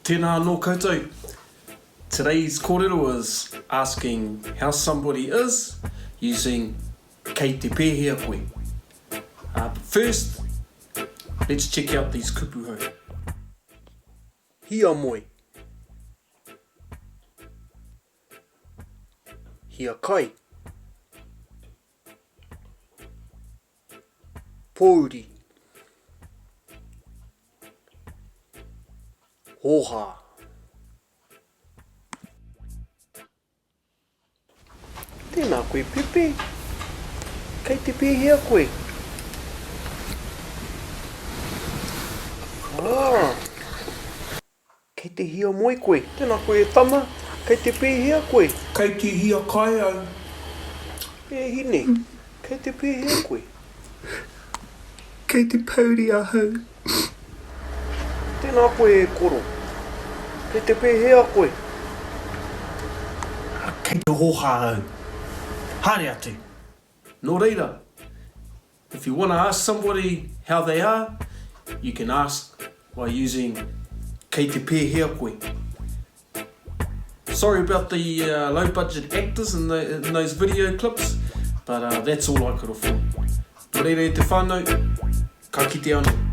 Tēnā anō koutou. Today's kōrero is asking how somebody is using kei te pēhea koe. But first, let's check out these kupuhau. Hia moe. Hia kai. Pōuri. Hoha. Tēnā koe Pepe. Kei te pēhea koe. Kei te hia moe koe. Tēnā koe tama. Kei te pēhea koe. Kei te hia kai au. E hine. Kei te pēhea koe. Kei te pauri ahau. Tēnā koe e koro. Kei te pēhea koe. Kei te hoha au. Haere atu. Nō reira. If you want to ask somebody how they are, you can ask by using kei te pēhea koe. Sorry about the low budget actors in those video clips, but that's all I could afford. Nō reira e te whānau, ka kite anō.